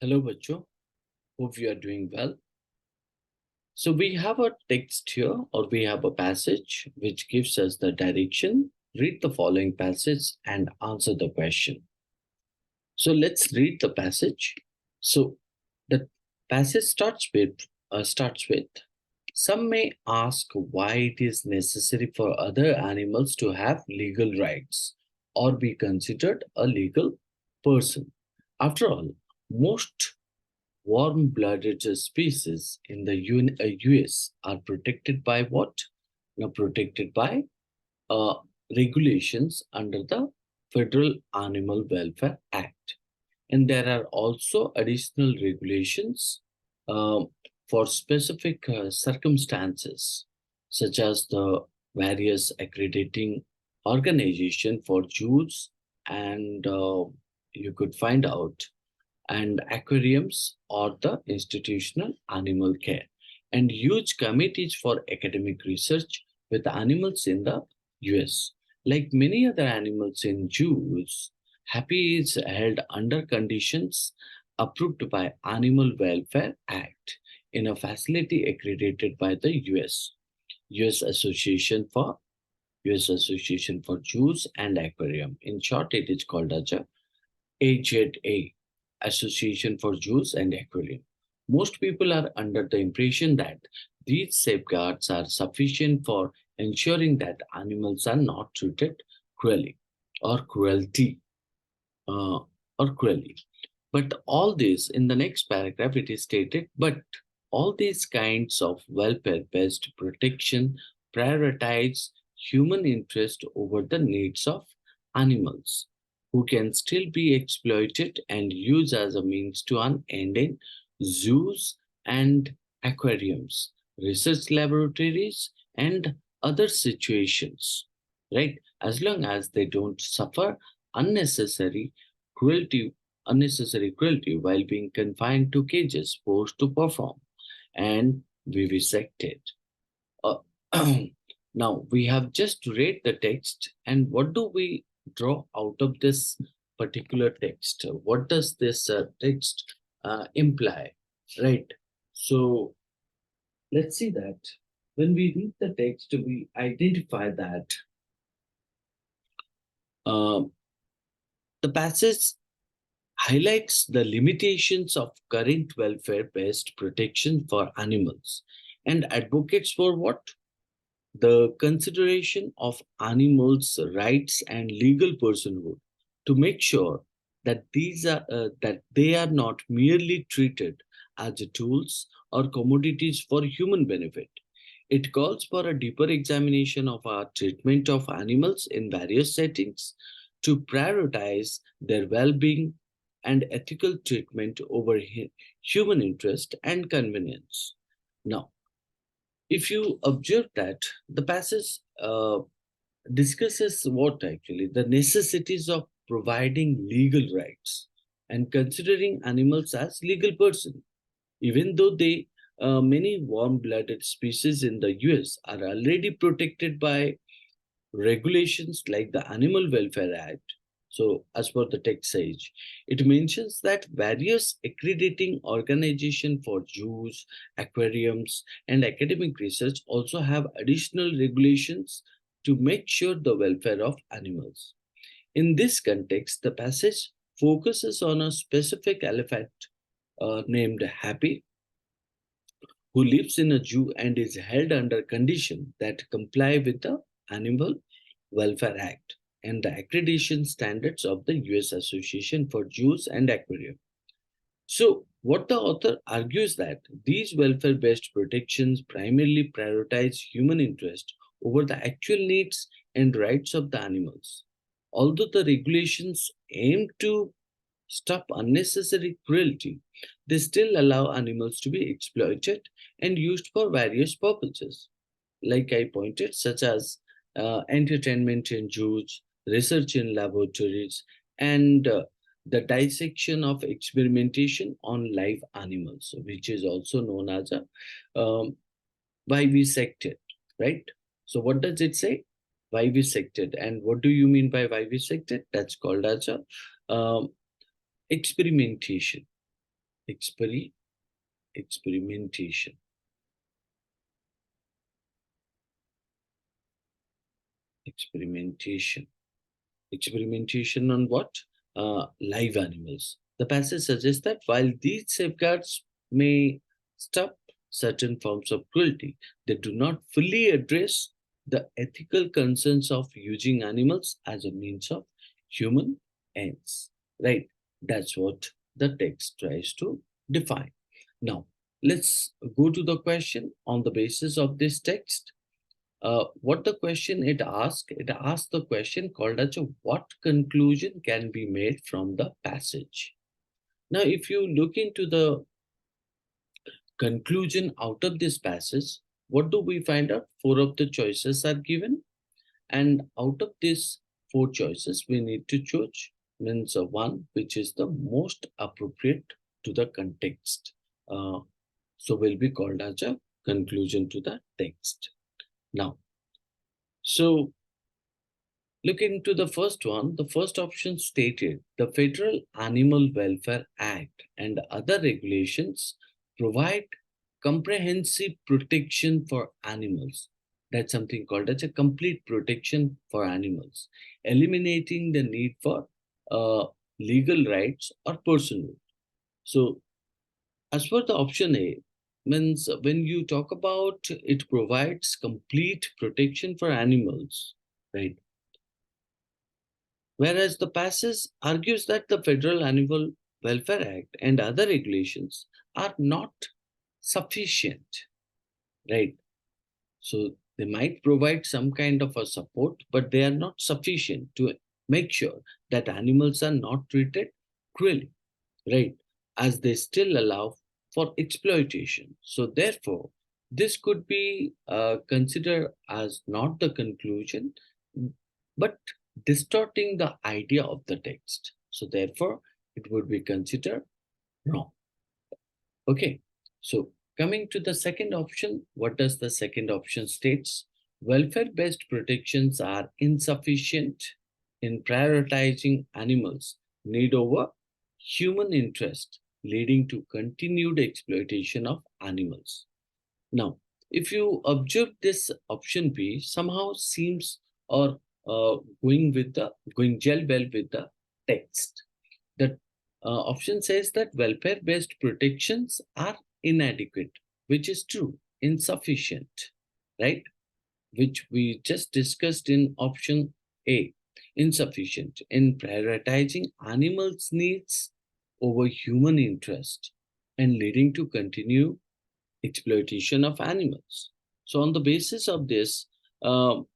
Hello, Bacho. Hope you are doing well. So we have a text here, or we have a passage which gives us the direction. Read the following passage and answer the question. So let's read the passage. So the passage starts with some may ask why it is necessary for other animals to have legal rights or be considered a legal person. After all, most warm-blooded species in the US are protected by what? Now, protected by uh, regulations under the Federal Animal Welfare Act. And there are also additional regulations um, for specific circumstances, such as the various accrediting organization for zoos, and you could find out and aquariums or the institutional animal care, and huge committees for academic research with animals in the US. Like many other animals in zoos, Happy is held under conditions approved by Animal Welfare Act in a facility accredited by the US Association for Zoos and Aquarium. In short, it is called as a AZA, Association for Zoos and Aquarium. Most people are under the impression that these safeguards are sufficient for ensuring that animals are not treated cruelly or cruelty uh, or cruelly. But all this, in the next paragraph, it is stated, but all these kinds of welfare-based protection prioritize human interest over the needs of animals, who can still be exploited and used as a means to an end in zoos and aquariums, research laboratories, and other situations, right? As long as they don't suffer unnecessary cruelty cruelty while being confined to cages forced to perform and vivisected. Uh, now, we have just read the text, and what do we draw out of this particular text? What does this text imply? Right. So, let's see that. When we read the text, we identify that uh, the passage highlights the limitations of current welfare-based protection for animals and advocates for what? The consideration of animals' rights and legal personhood to make sure that they are not merely treated as tools or commodities for human benefit. It calls for a deeper examination of our treatment of animals in various settings to prioritize their well-being and ethical treatment over human interest and convenience. Now, if you observe that the passage discusses what actually the necessities of providing legal rights and considering animals as legal person, even though they many warm-blooded species in the US are already protected by regulations like the Animal Welfare Act. So, as per the text says, it mentions that various accrediting organizations for zoos, aquariums, and academic research also have additional regulations to make sure the welfare of animals. In this context, the passage focuses on a specific elephant named Happy, who lives in a zoo and is held under conditions that comply with the Animal Welfare Act and the accreditation standards of the US Association for Zoos and Aquarium. So, what the author argues that these welfare-based protections primarily prioritize human interest over the actual needs and rights of the animals. Although the regulations aim to stop unnecessary cruelty, they still allow animals to be exploited and used for various purposes, like I pointed, such as entertainment in zoos, research in laboratories, and the dissection of experimentation on live animals, which is also known as a vivisected, right? So, what does it say? Vivisected. And what do you mean by vivisected? That's called as a um, experimentation. experimentation. Experimentation on what? Live animals. The passage suggests that while these safeguards may stop certain forms of cruelty, they do not fully address the ethical concerns of using animals as a means of human ends. Right? That's what the text tries to define. Now, let's go to the question on the basis of this text. What the question it asked the question called as what conclusion can be made from the passage. Now, if you look into the conclusion out of this passage, what do we find out? Four of the choices are given, and out of these four choices, we need to choose means one which is the most appropriate to the context. So will be called as a conclusion to the text. Now, so look into the first one. The first option stated the Federal Animal Welfare Act and other regulations provide comprehensive protection for animals. That's something called as a complete protection for animals, eliminating the need for legal rights or personhood. So, as for the option A, means when you talk about it provides complete protection for animals, right? Whereas the passage argues that the Federal Animal Welfare Act and other regulations are not sufficient, right? So they might provide some kind of a support, but they are not sufficient to make sure that animals are not treated cruelly, right? As they still allow for exploitation. So therefore, this could be considered as not the conclusion, but distorting the idea of the text. So therefore, it would be considered wrong. Okay, so coming to the second option, what does the second option states? Welfare-based protections are insufficient in prioritizing animals' need over human interest, leading to continued exploitation of animals. Now, if you observe this option B, somehow seems or going gel well with the text. The option says that welfare-based protections are inadequate, which is true, insufficient, right? Which we just discussed in option A, insufficient in prioritizing animals' needs over human interest and leading to continued exploitation of animals. So on the basis of this, um,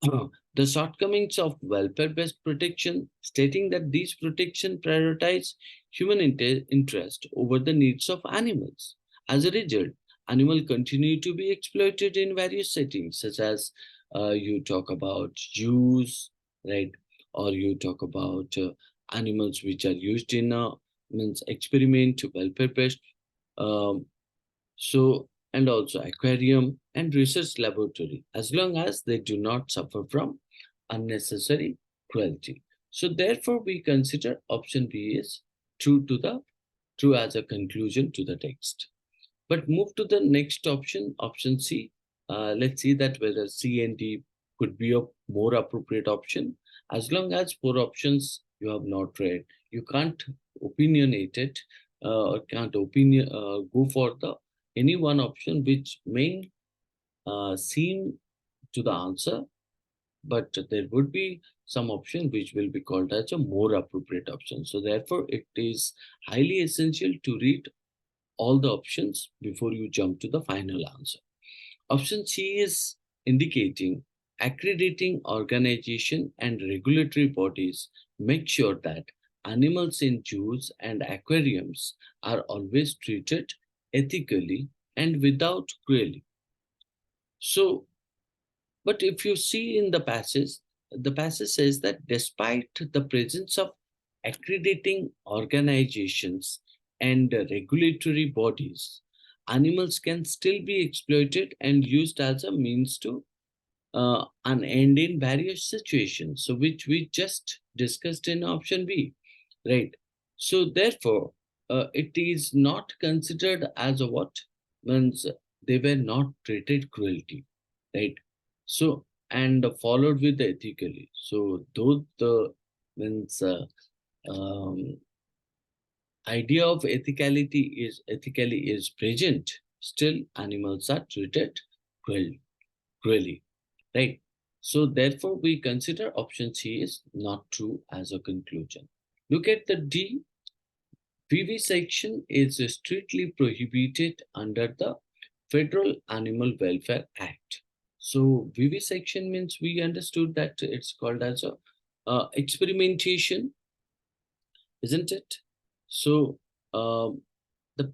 the shortcomings of welfare-based protection, stating that these protection prioritize human interest over the needs of animals. As a result, animals continue to be exploited in various settings, such as you talk about use, right? Or you talk about animals which are used in means experiment to welfare-based um, so, and also aquarium and research laboratory, as long as they do not suffer from unnecessary cruelty. So therefore, we consider option B is true as a conclusion to the text. But move to the next option, option C. Let's see that whether C and D could be a more appropriate option. As long as four options you have not read, you can't opinionate it or can't go for the any one option which may seem to the answer, but there would be some option which will be called as a more appropriate option. So therefore, it is highly essential to read all the options before you jump to the final answer. Option C is indicating accrediting organization and regulatory bodies make sure that animals in zoos and aquariums are always treated ethically and without cruelty. So, but if you see in the passage says that despite the presence of accrediting organizations and regulatory bodies, animals can still be exploited and used as a means to an end in various situations. So, which we just discussed in option B, right? So, therefore, it is not considered as a what? Means they were not treated cruelty, right? So, and followed with ethically. So, though the means um, idea of ethically is present, still animals are treated cruel, cruelly, right? So therefore, we consider option C is not true as a conclusion. Look at the D. Vivisection is strictly prohibited under the Federal Animal Welfare Act. So vivisection means we understood that it's called as a experimentation, isn't it? So um, the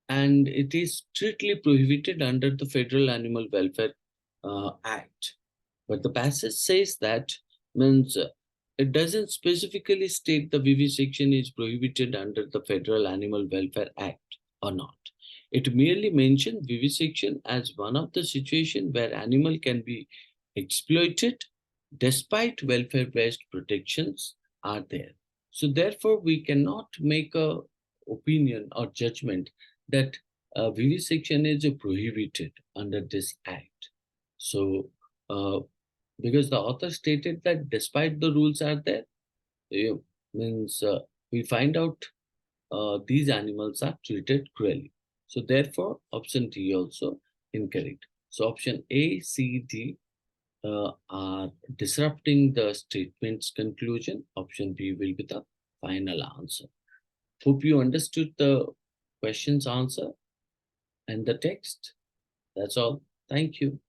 and it is strictly prohibited under the Federal Animal Welfare Act. But the passage says that means it doesn't specifically state the vivisection is prohibited under the Federal Animal Welfare Act or not. It merely mentions vivisection as one of the situations where animal can be exploited despite welfare-based protections are there. So therefore, we cannot make a opinion or judgment that vivisection is prohibited under this act. So uh, because the author stated that despite the rules are there, eh, means we find out these animals are treated cruelly. So therefore, option D also incorrect. So option A, C, D are disrupting the statement's conclusion. Option B will be the final answer. Hope you understood the question's answer and the text. That's all. Thank you.